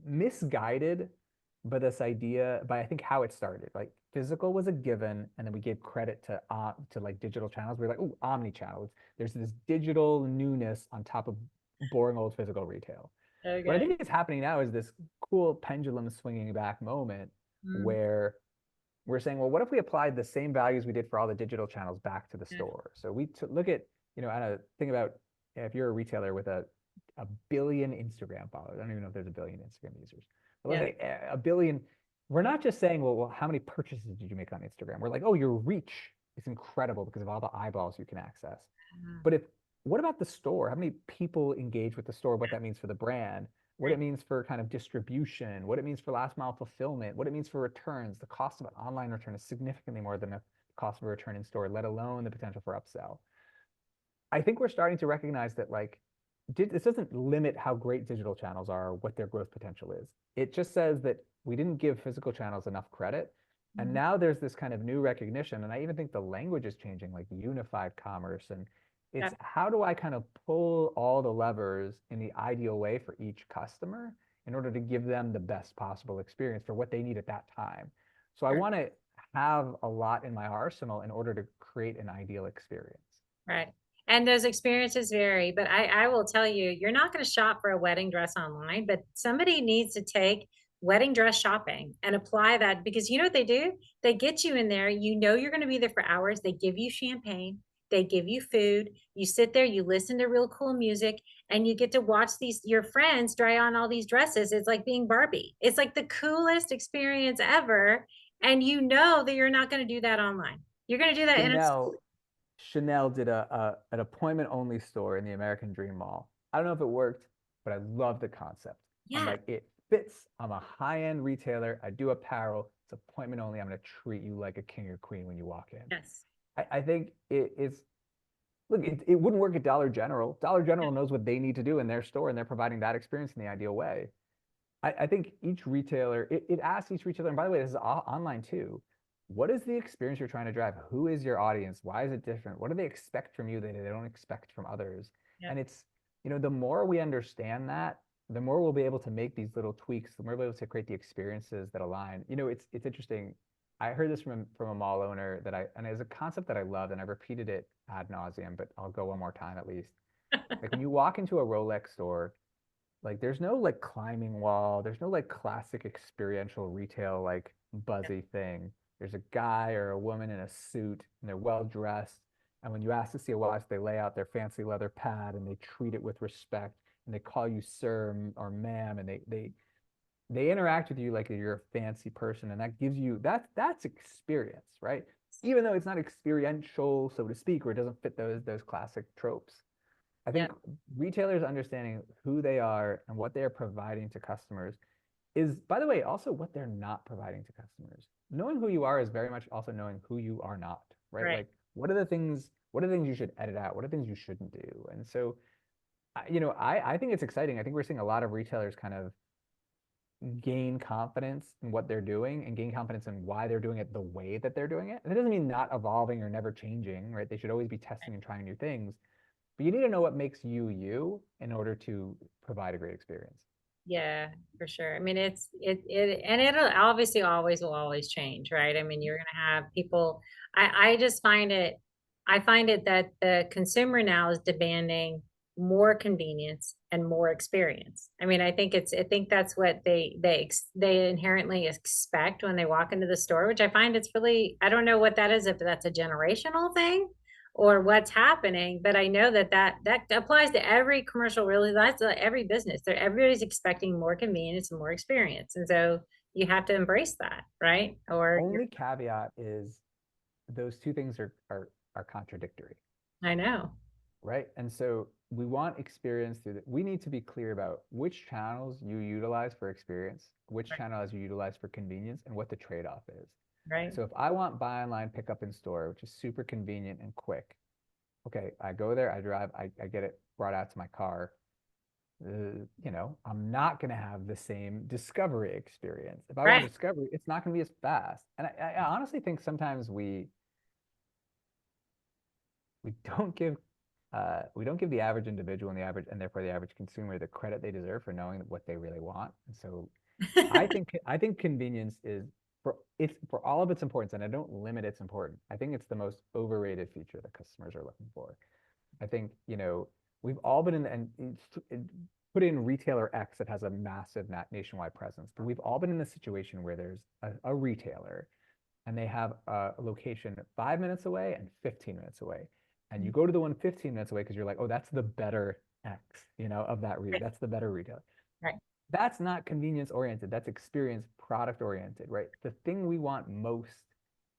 misguided by this idea, by I think how it started. Like physical was a given, and then we gave credit to like digital channels. We are like, oh, omni-channel. There's this digital newness on top of boring old physical retail. What I Okay. think is happening now is this cool pendulum swinging back moment Mm, where we're saying, well, what if we applied the same values we did for all the digital channels back to the yeah, store? So look at, and think about if you're a retailer with a billion Instagram followers, I don't even know if there's a billion Instagram users, but let's Yeah. say a billion, we're not just saying, well, how many purchases did you make on Instagram? We're like, oh, your reach is incredible because of all the eyeballs you can access. But what about the store? How many people engage with the store? What that means for the brand, what it Right. means for kind of distribution, what it means for last mile fulfillment, what it means for returns. The cost of an online return is significantly more than the cost of a return in store, let alone the potential for upsell. I think we're starting to recognize that like this doesn't limit how great digital channels are, or what their growth potential is. It just says that we didn't give physical channels enough credit. And Mhm. now there's this kind of new recognition. And I even think the language is changing, like unified commerce. And it's Yep. how do I kind of pull all the levers in the ideal way for each customer in order to give them the best possible experience for what they need at that time. So I Sure. want to have a lot in my arsenal in order to create an ideal experience. Right. And those experiences vary, but I will tell you, you're not going to shop for a wedding dress online, but somebody needs to take wedding dress shopping and apply that because you know what they do? They get you in there. You know you're going to be there for hours. They give you champagne, they give you food. You sit there, you listen to real cool music, and you get to watch these your friends try on all these dresses. It's like being Barbie. It's like the coolest experience ever. And you know that you're not going to do that online. You're going to do that in a Chanel Chanel did an appointment only store in the American Dream Mall. I don't know if it worked, but I love the concept. I'm yeah. like, it fits. I'm a high-end retailer. I do apparel. It's appointment only. I'm going to treat you like a king or queen when you walk in. Yes. I think it's look, it wouldn't work at Dollar General. Dollar General knows what they need to do in their store, and they're providing that experience in the ideal way. I think each retailer, it asks each retailer, and by the way, this is online too. What is the experience you're trying to drive? Who is your audience? Why is it different? What do they expect from you that they don't expect from others? Yeah. And it's, the more we understand that, the more we'll be able to make these little tweaks, the more we'll be able to create the experiences that align. It's interesting. I heard this from a mall owner and it's a concept that I loved, and I repeated it ad nauseum, but I'll go one more time at least. Like when you walk into a Rolex store, like there's no like climbing wall. There's no like classic experiential retail like buzzy thing. There's a guy or a woman in a suit and they're well dressed. And when you ask to see a watch, they lay out their fancy leather pad and they treat it with respect and they call you sir or ma'am and they interact with you like you're a fancy person and that gives you that's experience, right? Even though it's not experiential, so to speak, or it doesn't fit those classic tropes. I Yeah. think retailers understanding who they are and what they are providing to customers is, by the way, also what they're not providing to customers. Knowing who you are is very much also knowing who you are not, right? Right. Like, what are the things you should edit out? What are things you shouldn't do? And so, I think it's exciting. I think we're seeing a lot of retailers kind of gain confidence in what they're doing and gain confidence in why they're doing it the way that they're doing it. And it doesn't mean not evolving or never changing, right? They should always be testing and trying new things, but you need to know what makes you you in order to provide a great experience. Yeah, for sure. I mean, and it'll obviously always will always change, right? I mean, you're gonna have people. I just I find it that the consumer now is demanding more convenience and more experience. I mean, I think that's what they inherently expect when they walk into the store, which I find it's really, I don't know what that is, if that's a generational thing or what's happening, but I know that that applies to every commercial, really. That's every business. Everybody's expecting more convenience and more experience, and so you have to embrace that, right? Or you're, Only caveat is those two things are contradictory, I know. right? And so we want experience through that. We need to be clear about which channels you utilize for experience, which Right. channels you utilize for convenience, and what the trade-off is. Right. So if I want buy online, pick up in store, which is super convenient and quick, okay, I go there, I drive, I get it brought out to my car. I'm not going to have the same discovery experience. If I want Right. discovery, it's not going to be as fast. And I honestly think sometimes we don't give the average individual and therefore the average consumer the credit they deserve for knowing what they really want. And so I think convenience is for all of its importance, and I don't limit its importance. I think it's the most overrated feature that customers are looking for. I think, we've all been in, and put in retailer X that has a massive nationwide presence, but we've all been in the situation where there's a retailer and they have a location 5 minutes away and 15 minutes away. and you go to the one 15 minutes away because you're like, oh, that's the better X, of that Right. that's the better retailer. Right. That's not convenience oriented. That's experience product oriented, right? The thing we want most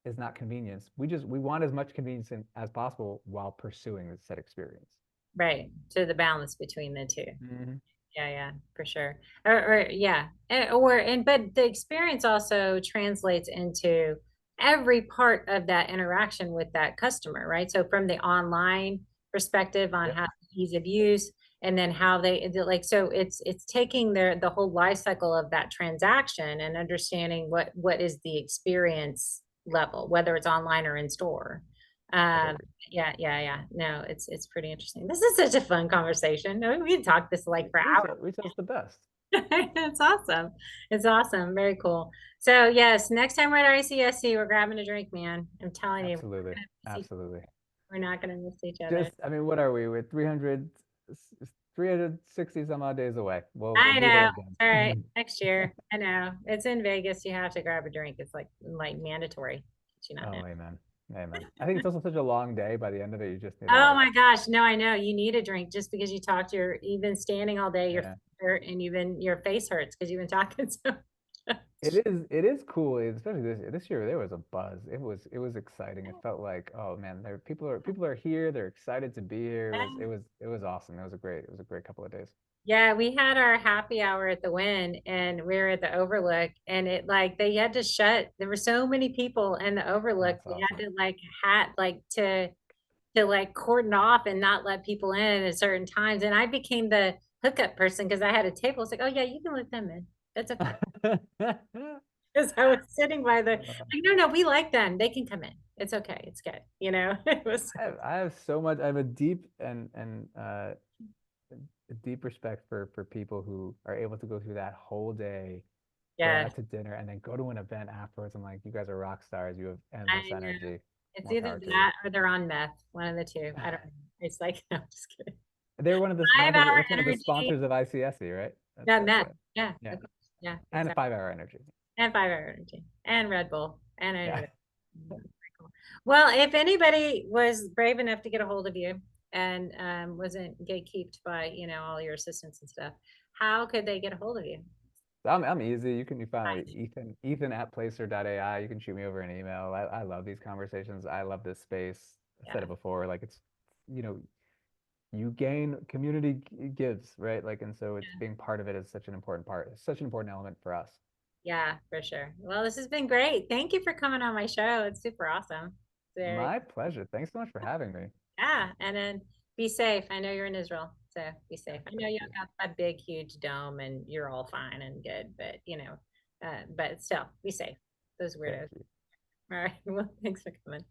is not convenience. We want as much convenience as possible while pursuing the set experience. Right. So the balance between the two. Mhm. Yeah, yeah, for sure. Or yeah, but the experience also translates into every part of that interaction with that customer, right? So from the online perspective on Yep. how ease of use, and then how like, so it's taking the whole life cycle of that transaction and understanding what is the experience level, whether it's online or in store. Um, Totally. yeah, yeah, yeah. No, it's pretty interesting. This is such a fun conversation. I mean, we can talk this like for hours. Retail's the best. It's awesome. It's awesome. Very cool. So yes, next time we're at ICSC, we're grabbing a drink, man. I'm telling you, Absolutely. Absolutely. we're not gonna miss each other. Just, I mean, what are we? We're 360 some odd days away. We'll I be there know. again. All right, next year. I know. It's in Vegas. You have to grab a drink. It's like mandatory. Did you not know? Oh, amen. Amen. I think it's also such a long day. By the end of it, you just need a Oh like, my gosh. No, I know. You need a drink just because you talked your you've been standing all day, your feet yeah. hurt, and your face hurts because you've been talking so much. It is cool, especially this year. There was a buzz. It was exciting. It felt like, oh man, people are here. They're excited to be here. It was awesome. It was a great couple of days. Yeah, we had our happy hour at the Wynn and we were at the Overlook and it like they had to shut. There were so many people in the Overlook. That's They had awesome. to like to like cordon off and not let people in at certain times. And I became the hookup person because I had a table. It's like, oh yeah, you can let them in. That's okay. Because I was sitting by the like, no, no, we like them. They can come in. It's okay. It's good. You know, it was I have so much. I have a deep and a deep respect for people who are able to go through that whole day, go yeah, out to dinner, and then go to an event afterwards. I'm like, you guys are rock stars. You have endless I know. energy. It's More either power to you. that or they're on meth. One of the two. I don't know. It's like, no, I'm just kidding. They're one of the one of 5 hour the it's one of the energy. sponsors of ICSE, right? Yeah, That's meth. it. Yeah, Yeah. of course. Yeah, And a exactly. 5 hour energy. And 5 hour energy. And Red Bull. And I know Yeah. that. Very cool. Well, if anybody was brave enough to get a hold of you and wasn't gatekeeped by, all your assistants and stuff, how could they get a hold of you? I'm easy. You find me Ethan at Placer.ai. You can shoot me over an email. I love these conversations. I love this space. I said Yeah. it before, like it's you know, you gain community gives, right? Like, and so it's being part of it is such an important part. It's such an important element for us. Yeah, for sure. Well, this has been great. Thank you for coming on my show. It's super awesome. Very, My pleasure. Thanks so much for having me. yeah. And then be safe. I know you're in Israel, so be safe. Yeah, I know thank you you. got a big, huge dome and you're all fine and good, but but still be safe. Those Thank weirdos. you. All right. Well, thanks for coming.